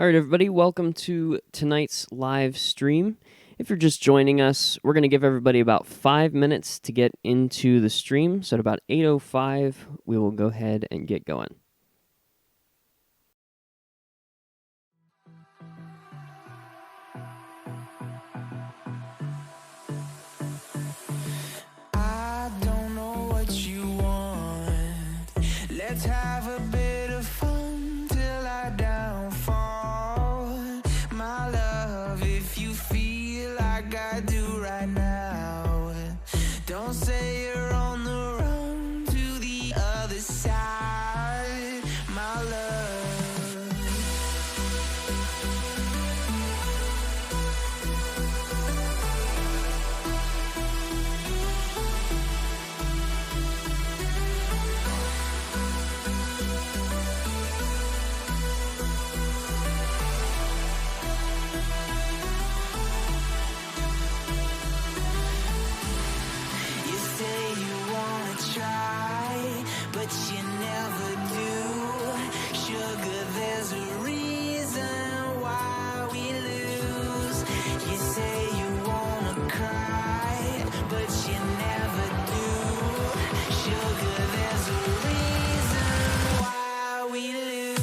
All right, everybody, welcome to tonight's live stream. If you're just joining us, we're going to give everybody about 5 minutes to get into the stream. So at about 8:05, we will go ahead and get going. I don't know what you want. Let's have a bit of fun till I downfall. My love, if you feel like I do right now, don't say you're on the run to the other side. My love. You say you wanna try, but you never do. Sugar, there's a reason why we lose. You say you wanna cry, but you never do. Sugar, there's a reason why we lose.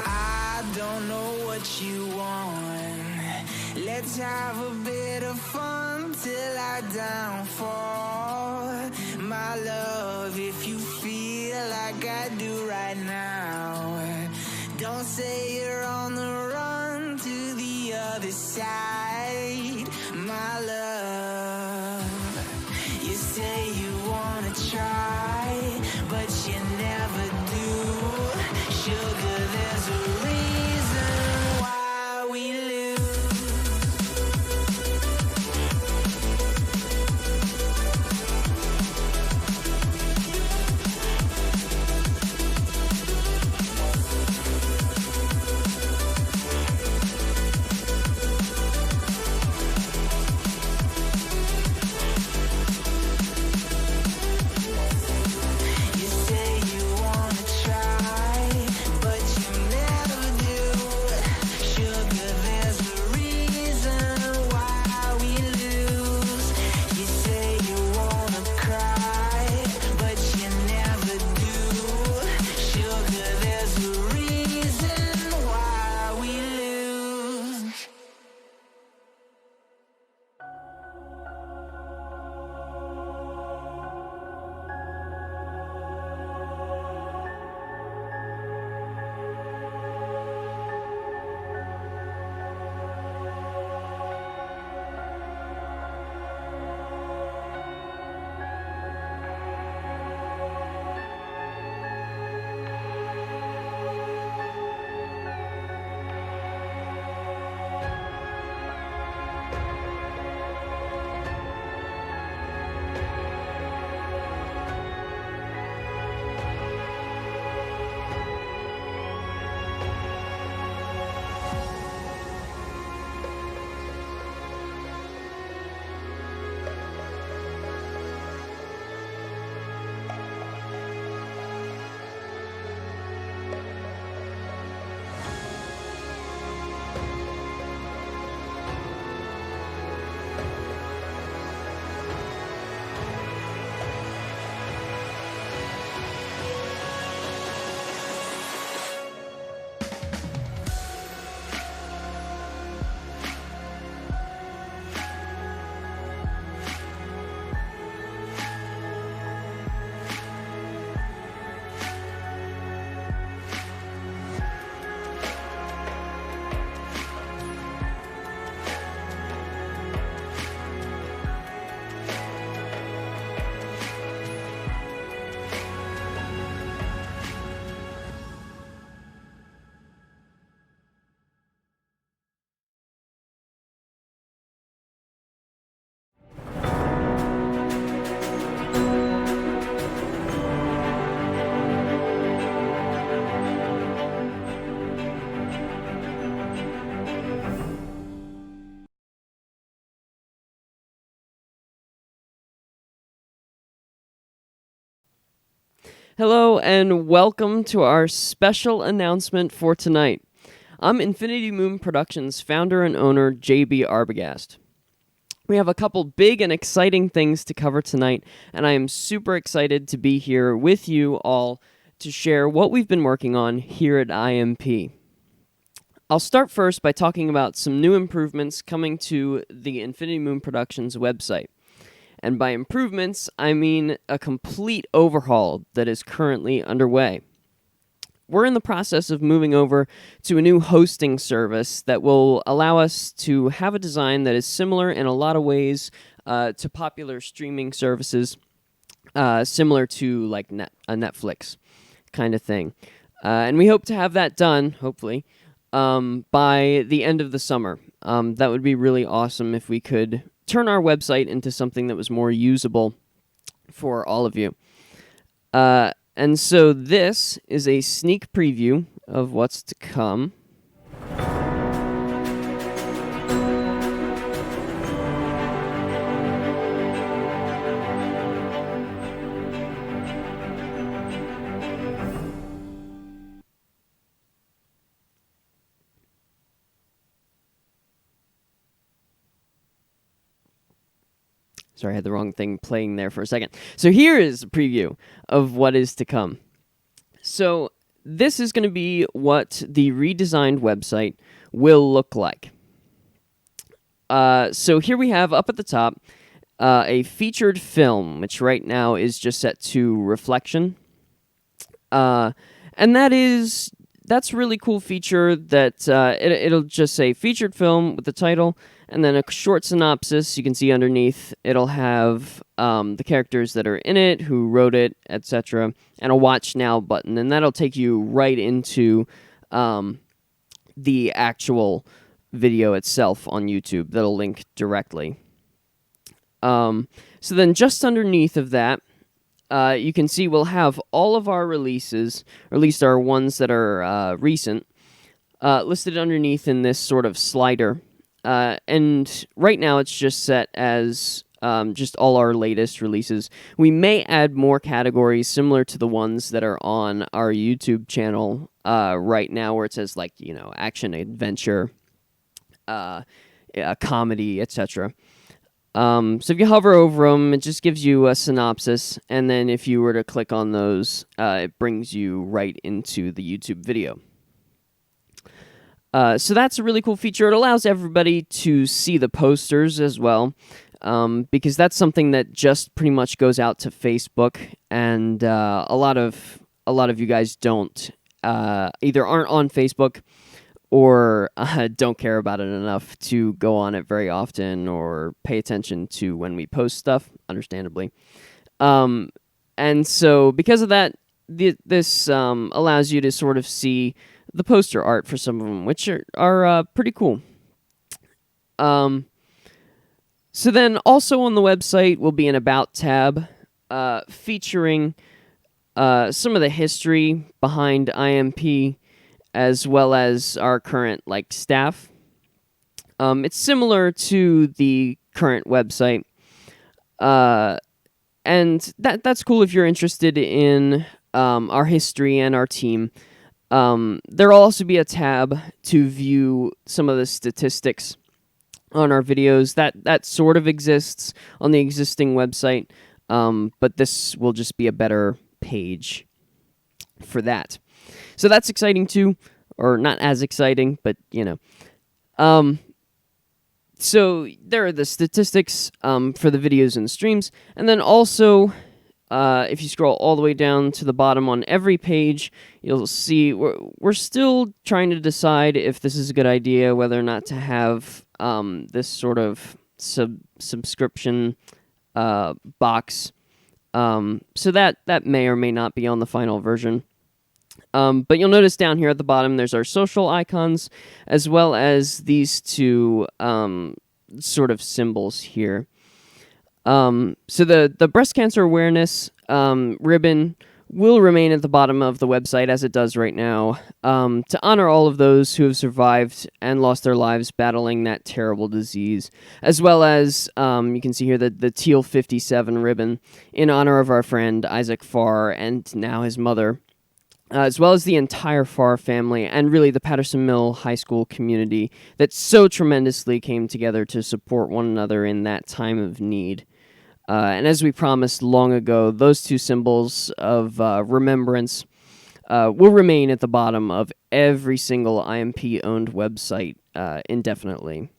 I don't know what you want. Let's have a bit of fun till I downfall. My love, if you feel like I do right now, don't say you're on the run to the other side. My love, you say you wanna try, but you never do. Sugar, there's a reason why we lose. Hello and welcome to our special announcement for tonight. I'm Infinity Moon Productions founder and owner JB Arbogast. We have a couple big and exciting things to cover tonight, and I am super excited to be here with you all to share what we've been working on here at IMP. I'll start first by talking about some new improvements coming to the Infinity Moon Productions website. And by improvements, I mean a complete overhaul that is currently underway. We're in the process of moving over to a new hosting service that will allow us to have a design that is similar in a lot of ways to popular streaming services, similar to like a Netflix kind of thing. And we hope to have that done, hopefully, by the end of the summer. That would be really awesome if we could turn our website into something that was more usable for all of you. And so this is a sneak preview of what's to come. Sorry, I had the wrong thing playing there for a second. So here is a preview of what is to come. So this is going to be what the redesigned website will look like. So here we have up at the top a featured film, which right now is just set to reflection. And that's a really cool feature that it'll just say featured film with the title and then a short synopsis. You can see underneath it'll have the characters that are in it, who wrote it, etc., and a watch now button, and that'll take you right into the actual video itself on YouTube that'll link directly. So then just underneath of that, you can see we'll have all of our releases, or at least our ones that are recent, listed underneath in this sort of slider. And right now it's just set as just all our latest releases. We may add more categories similar to the ones that are on our YouTube channel right now, where it says like, action, adventure, comedy, etc. So if you hover over them, it just gives you a synopsis, and then if you were to click on those, it brings you right into the YouTube video. So that's a really cool feature. It allows everybody to see the posters as well, because that's something that just pretty much goes out to Facebook, and a lot of you guys don't either aren't on Facebook or don't care about it enough to go on it very often or pay attention to when we post stuff, understandably. And so because of that, this allows you to sort of see the poster art for some of them, which are pretty cool. So then also on the website will be an About tab featuring some of the history behind IMP, as well as our current staff. It's similar to the current website, and that's cool if you're interested in our history and our team. There'll also be a tab to view some of the statistics on our videos. That sort of exists on the existing website, but this will just be a better page for that. So that's exciting too, or not as exciting, but so there are the statistics for the videos and streams, and then also if you scroll all the way down to the bottom on every page, you'll see we're still trying to decide if this is a good idea, whether or not to have this sort of subscription box. So that may or may not be on the final version. But you'll notice down here at the bottom, there's our social icons, as well as these two sort of symbols here. So the breast cancer awareness ribbon will remain at the bottom of the website as it does right now, to honor all of those who have survived and lost their lives battling that terrible disease, as well as you can see here the Teal 57 ribbon in honor of our friend Isaac Farr and now his mother, as well as the entire Farr family and really the Patterson Mill High School community that so tremendously came together to support one another in that time of need. And as we promised long ago, those two symbols of remembrance will remain at the bottom of every single IMP-owned website indefinitely.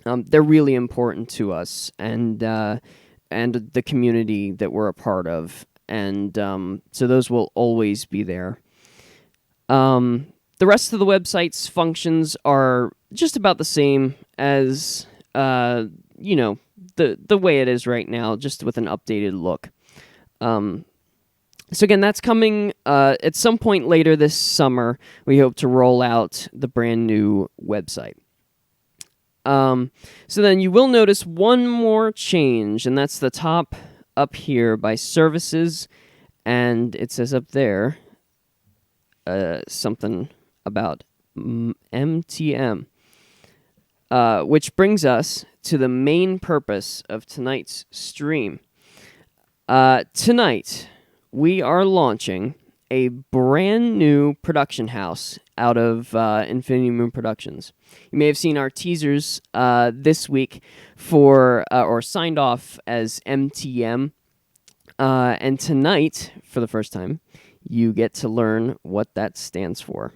They're really important to us and the community that we're a part of, and so those will always be there. The rest of the website's functions are just about the same as, the way it is right now, just with an updated look. So again, that's coming at some point later this summer. We hope to roll out the brand new website. So then you will notice one more change, and that's the top up here by services, and it says up there something about MTM, which brings us to the main purpose of tonight's stream. Tonight, we are launching a brand new production house out of Infinity Moon Productions. You may have seen our teasers this week for, or signed off as MTM. And tonight, for the first time, you get to learn what that stands for.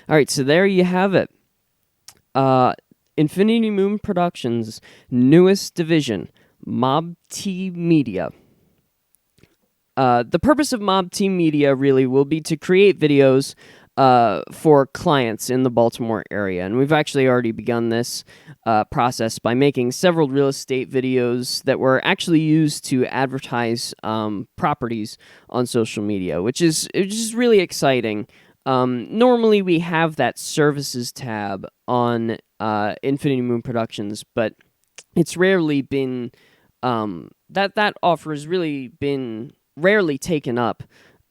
All right, so there you have it. Infinity Moon Productions' newest division, Mob T Media. The purpose of Mob T Media really will be to create videos for clients in the Baltimore area. And we've actually already begun this process by making several real estate videos that were actually used to advertise properties on social media, which is really exciting. Normally we have that services tab on Infinity Moon Productions, but it's rarely been that offer has really been rarely taken up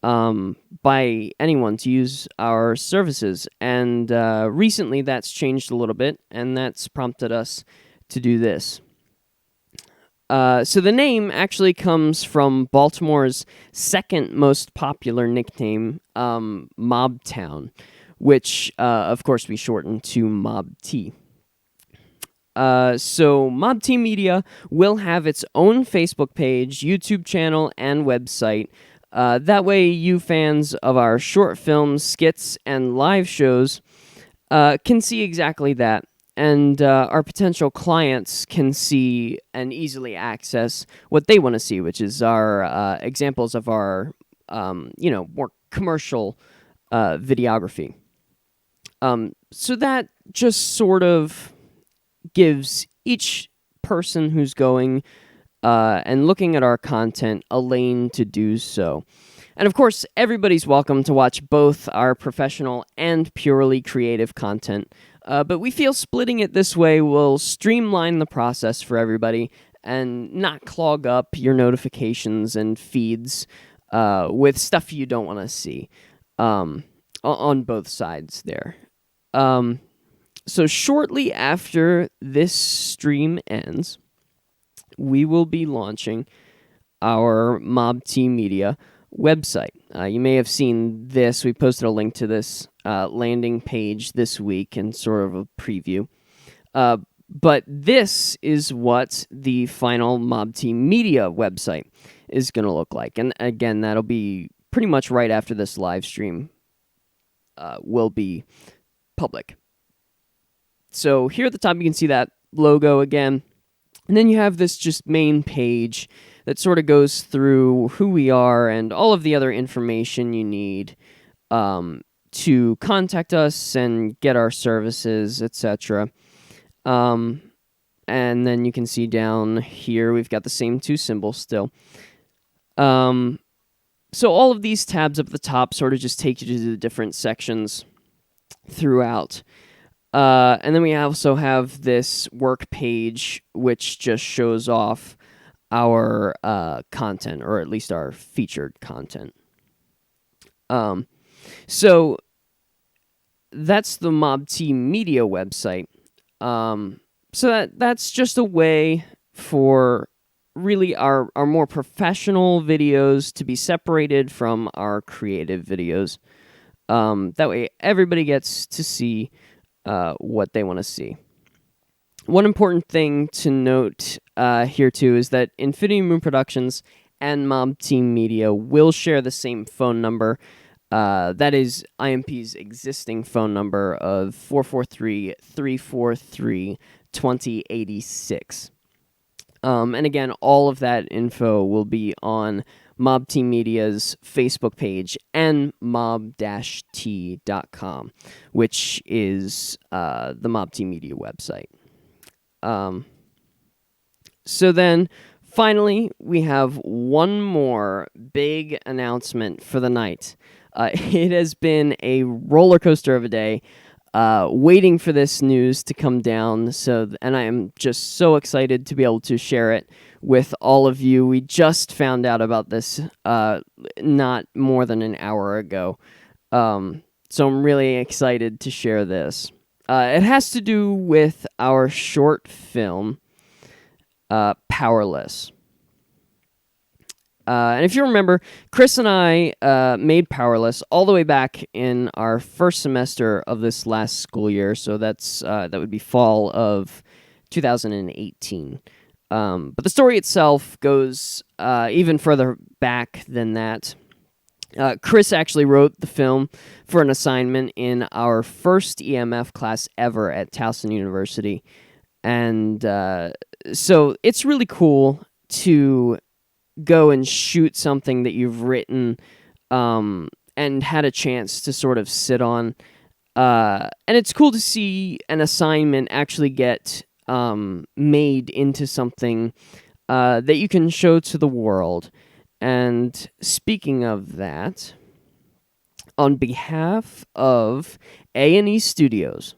by anyone to use our services, and recently that's changed a little bit, and that's prompted us to do this. So the name actually comes from Baltimore's second most popular nickname, Mobtown, which, of course, we shortened to Mob T. So Mob T Media will have its own Facebook page, YouTube channel, and website. That way, you fans of our short films, skits, and live shows can see exactly that. And our potential clients can see and easily access what they want to see, which is our examples of our, more commercial videography. So that just sort of gives each person who's going and looking at our content a lane to do so. And of course, everybody's welcome to watch both our professional and purely creative content. But we feel splitting it this way will streamline the process for everybody and not clog up your notifications and feeds with stuff you don't want to see on both sides there. So shortly after this stream ends, we will be launching our Mob T Media website. You may have seen this. We posted a link to this landing page this week in sort of a preview. But this is what the final Mob T Media website is going to look like. And again, that'll be pretty much right after this live stream will be public. So here at the top, you can see that logo again. And then you have this just main page that sort of goes through who we are and all of the other information you need to contact us and get our services, etc. And then you can see down here we've got the same two symbols still. So all of these tabs up at the top sort of just take you to the different sections throughout. And then we also have this work page, which just shows off our content, or at least our featured content. So that's the Mob Team Media website. So that's just a way for really our more professional videos to be separated from our creative videos. That way everybody gets to see what they want to see. One important thing to note here too is that Infinity Moon Productions and Mob Team Media will share the same phone number. That is IMP's existing phone number of 443-343-2086. And again, all of that info will be on Mob Team Media's Facebook page and mob-t.com, which is the Mob Team Media website. So then, finally, we have one more big announcement for the night. It has been a roller coaster of a day, waiting for this news to come down. And I am just so excited to be able to share it with all of you. We just found out about this not more than an hour ago. So I'm really excited to share this. It has to do with our short film, Powerless. And if you remember, Chris and I made Powerless all the way back in our first semester of this last school year. So that would be fall of 2018. But the story itself goes even further back than that. Chris actually wrote the film for an assignment in our first EMF class ever at Towson University. And so it's really cool to go and shoot something that you've written and had a chance to sort of sit on. And it's cool to see an assignment actually get made into something that you can show to the world. And speaking of that, on behalf of A&E Studios,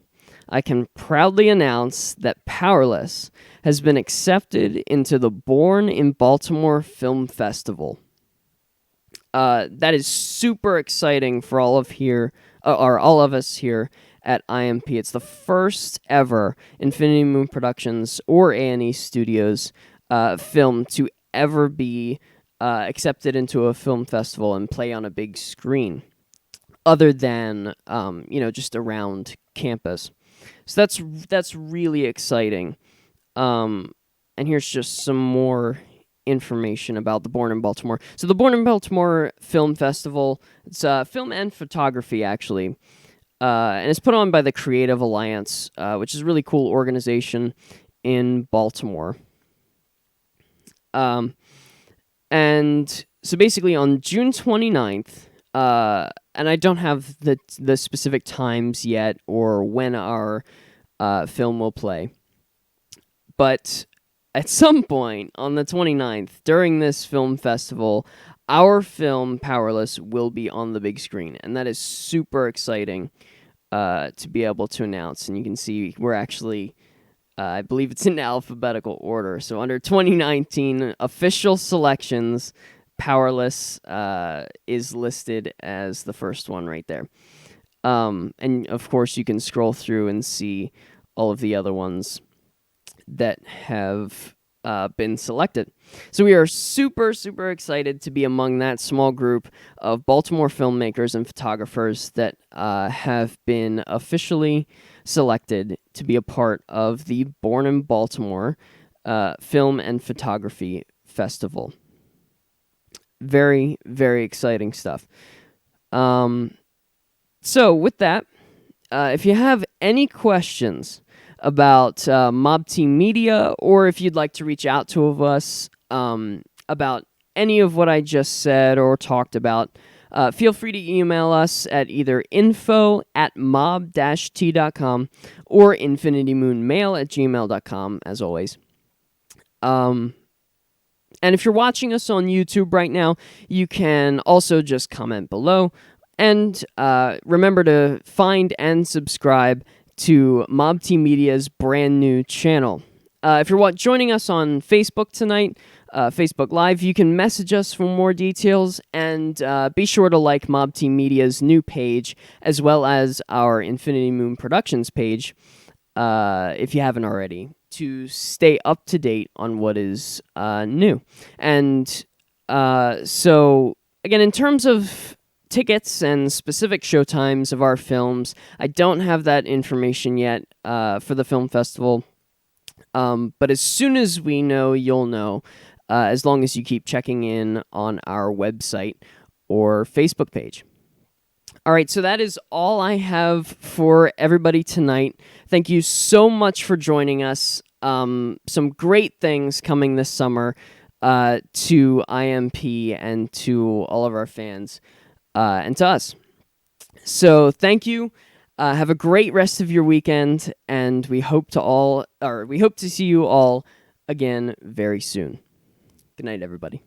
I can proudly announce that Powerless has been accepted into the Born in Baltimore Film Festival. That is super exciting for all of us here at IMP. It's the first ever Infinity Moon Productions or A&E Studios film to ever be accepted into a film festival and play on a big screen, other than just around campus. So that's really exciting. And here's just some more information about the Born in Baltimore. So the Born in Baltimore Film Festival, it's film and photography, actually. And it's put on by the Creative Alliance, which is a really cool organization in Baltimore. And so basically on June 29th, and I don't have the specific times yet or when our film will play, but at some point on the 29th, during this film festival, our film, Powerless, will be on the big screen, and that is super exciting to be able to announce. And you can see we're actually, I believe it's in alphabetical order, so under 2019 official selections, Powerless is listed as the first one right there. And of course, you can scroll through and see all of the other ones that have been selected. So we are super, super excited to be among that small group of Baltimore filmmakers and photographers that have been officially selected to be a part of the Born in Baltimore Film and Photography Festival. Very, very exciting stuff. So with that, if you have any questions about Mob Team Media, or if you'd like to reach out to us about any of what I just said or talked about, feel free to email us at either info@mob-t.com or infinitymoonmail@gmail.com, as always. And if you're watching us on YouTube right now, you can also just comment below. And remember to find and subscribe to Mob T Media's brand new channel. If you're joining us on Facebook tonight, Facebook Live, you can message us for more details, and be sure to like Mob T Media's new page, as well as our Infinity Moon Productions page, if you haven't already, to stay up to date on what is new. And so, again, in terms of tickets and specific showtimes of our films, I don't have that information yet for the film festival. But as soon as we know, you'll know, as long as you keep checking in on our website or Facebook page. All right, so that is all I have for everybody tonight. Thank you so much for joining us. Some great things coming this summer to IMP and to all of our fans and to us. So thank you. Have a great rest of your weekend, and we hope to see you all again very soon. Good night, everybody.